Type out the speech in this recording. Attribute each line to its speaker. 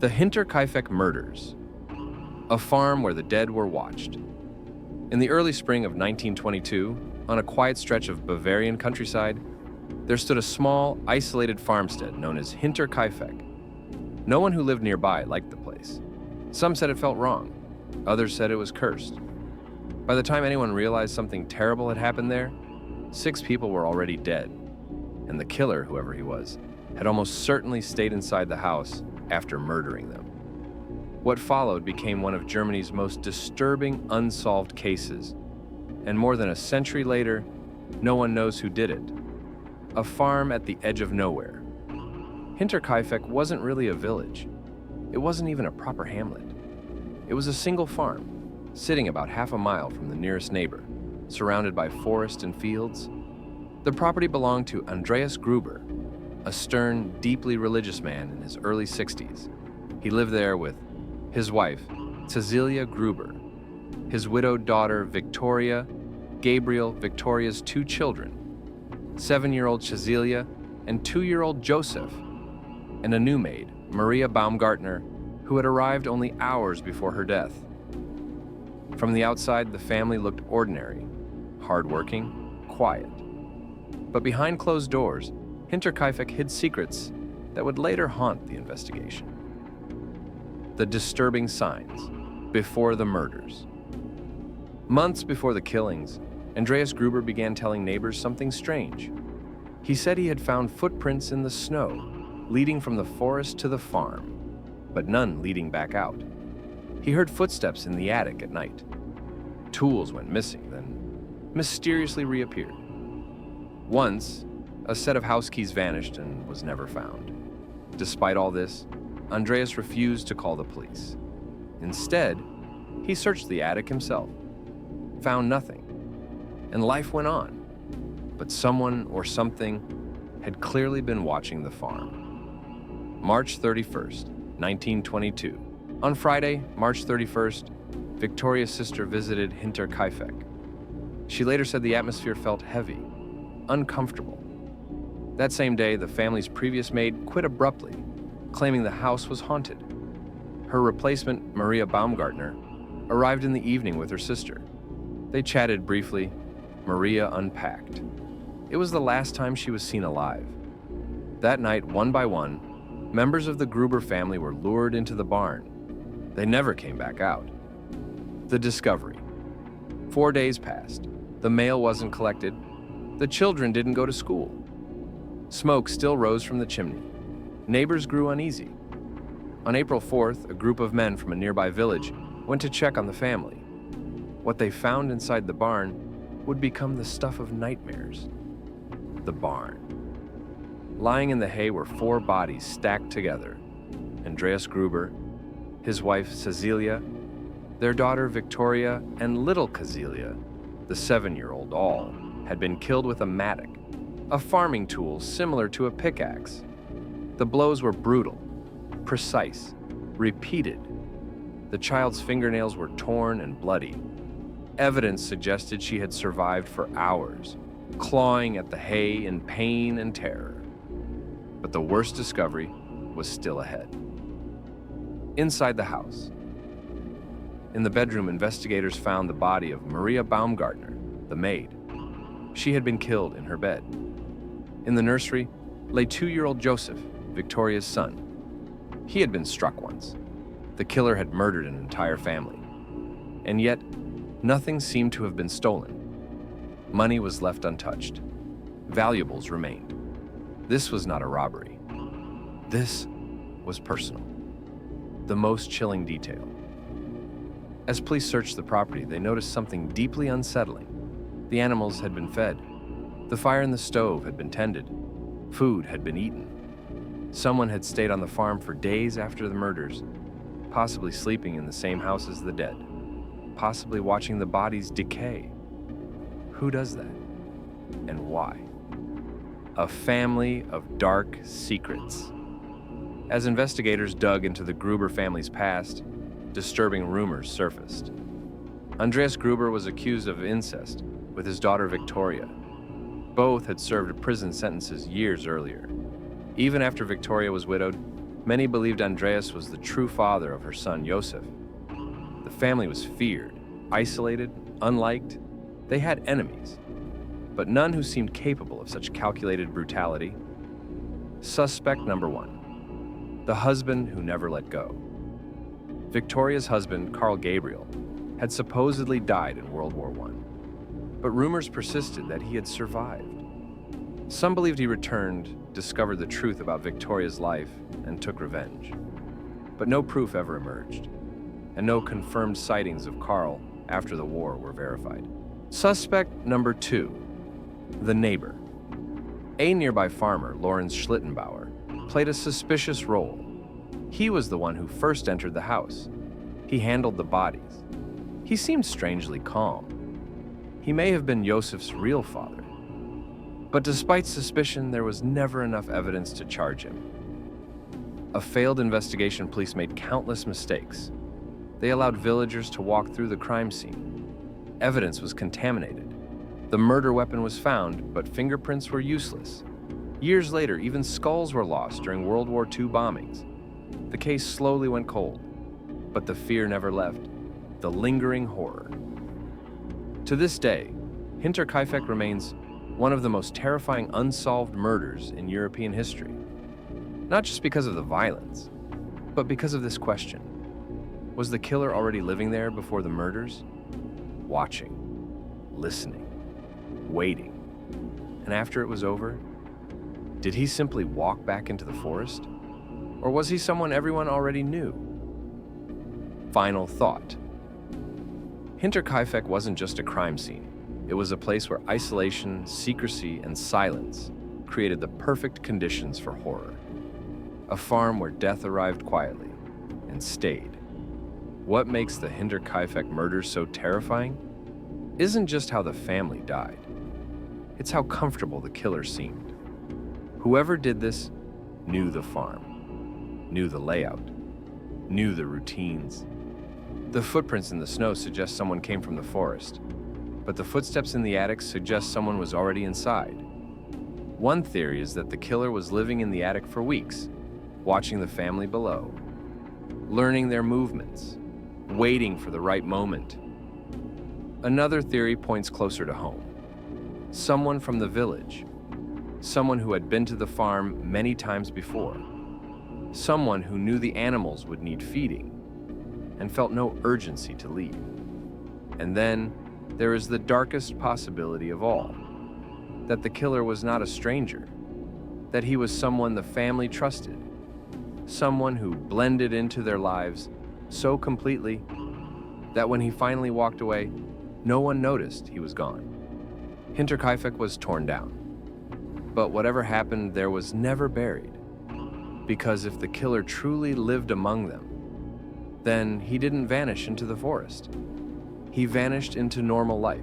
Speaker 1: The Hinterkaifeck murders, a farm where the dead were watched. In the early spring of 1922, on a quiet stretch of Bavarian countryside, there stood a small, isolated farmstead known as Hinterkaifeck. No one who lived nearby liked the place. Some said it felt wrong. Others said it was cursed. By the time anyone realized something terrible had happened there, 6 people were already dead, and the killer, whoever he was, had almost certainly stayed inside the house after murdering them. What followed became one of Germany's most disturbing unsolved cases, and more than a century later, no one knows who did it. A farm at the edge of nowhere. Hinterkaifeck wasn't really a village. It wasn't even a proper hamlet. It was a single farm, sitting about half a mile from the nearest neighbor, surrounded by forest and fields. The property belonged to Andreas Gruber, a stern, deeply religious man in his early 60s. He lived there with his wife, Cecilia Gruber, his widowed daughter, Victoria, Gabriel, Victoria's 2 children, 7-year-old Cecilia and 2-year-old Joseph, and a new maid, Maria Baumgartner, who had arrived only hours before her death. From the outside, the family looked ordinary, hardworking, quiet. But behind closed doors, Hinterkaifeck hid secrets that would later haunt the investigation. The disturbing signs before the murders. Months before the killings, Andreas Gruber began telling neighbors something strange. He said he had found footprints in the snow leading from the forest to the farm, but none leading back out. He heard footsteps in the attic at night. Tools went missing, then mysteriously reappeared. Once, a set of house keys vanished and was never found. Despite all this, Andreas refused to call the police. Instead, he searched the attic himself, found nothing, and life went on. But someone or something had clearly been watching the farm. March 31st, 1922. On Friday, March 31st, Victoria's sister visited Hinterkaifeck. She later said the atmosphere felt heavy, uncomfortable. That same day, the family's previous maid quit abruptly, claiming the house was haunted. Her replacement, Maria Baumgartner, arrived in the evening with her sister. They chatted briefly. Maria unpacked. It was the last time she was seen alive. That night, one by one, members of the Gruber family were lured into the barn. They never came back out. The discovery. 4 days passed. The mail wasn't collected. The children didn't go to school. Smoke still rose from the chimney. Neighbors grew uneasy. On April 4th, a group of men from a nearby village went to check on the family. What they found inside the barn would become the stuff of nightmares. The barn. Lying in the hay were 4 bodies stacked together. Andreas Gruber, his wife Cecilia, their daughter Victoria, and little Cecilia, the 7-year-old, all had been killed with a mattock, a farming tool similar to a pickaxe. The blows were brutal, precise, repeated. The child's fingernails were torn and bloody. Evidence suggested she had survived for hours, clawing at the hay in pain and terror. But the worst discovery was still ahead. Inside the house. In the bedroom, investigators found the body of Maria Baumgartner, the maid. She had been killed in her bed. In the nursery lay 2-year-old Joseph, Victoria's son. He had been struck once. The killer had murdered an entire family. And yet, nothing seemed to have been stolen. Money was left untouched. Valuables remained. This was not a robbery. This was personal. The most chilling detail. As police searched the property, they noticed something deeply unsettling. The animals had been fed. The fire in the stove had been tended. Food had been eaten. Someone had stayed on the farm for days after the murders, possibly sleeping in the same house as the dead, possibly watching the bodies decay. Who does that? And why? A family of dark secrets. As investigators dug into the Gruber family's past, disturbing rumors surfaced. Andreas Gruber was accused of incest with his daughter Victoria. Both had served prison sentences years earlier. Even after Victoria was widowed, Many believed Andreas was the true father of her son, Josef. The family was feared, isolated, unliked. They had enemies, but none who seemed capable of such calculated brutality. Suspect number 1. The husband who never let go. Victoria's husband, Carl Gabriel, had supposedly died in World War I, but rumors persisted that he had survived. Some believed he returned, discovered the truth about Victoria's life, and took revenge. But no proof ever emerged, and no confirmed sightings of Carl after the war were verified. Suspect number 2, the neighbor. A nearby farmer, Lorenz Schlittenbauer, played a suspicious role. He was the one who first entered the house. He handled the bodies. He seemed strangely calm. He may have been Josef's real father. But despite suspicion, there was never enough evidence to charge him. A failed investigation, police made countless mistakes. They allowed villagers to walk through the crime scene. Evidence was contaminated. The murder weapon was found, but fingerprints were useless. Years later, even skulls were lost during World War II bombings. The case slowly went cold, but the fear never left. The lingering horror. To this day, Hinterkaifeck remains one of the most terrifying unsolved murders in European history. Not just because of the violence, but because of this question. Was the killer already living there before the murders? Watching, listening, waiting. And after it was over, did he simply walk back into the forest? Or was he someone everyone already knew? Final thought. Hinterkaifeck wasn't just a crime scene. It was a place where isolation, secrecy, and silence created the perfect conditions for horror. A farm where death arrived quietly and stayed. What makes the Hinterkaifeck murders so terrifying isn't just how the family died. It's how comfortable the killer seemed. Whoever did this knew the farm, knew the layout, knew the routines. The footprints in the snow suggest someone came from the forest, but the footsteps in the attic suggest someone was already inside. One theory is that the killer was living in the attic for weeks, watching the family below, learning their movements, waiting for the right moment. Another theory points closer to home. Someone from the village, someone who had been to the farm many times before, someone who knew the animals would need feeding and felt no urgency to leave. And then there is the darkest possibility of all, that the killer was not a stranger, that he was someone the family trusted, someone who blended into their lives so completely that when he finally walked away, no one noticed he was gone. Hinterkaifeck was torn down, but whatever happened there was never buried, because if the killer truly lived among them, then he didn't vanish into the forest. He vanished into normal life.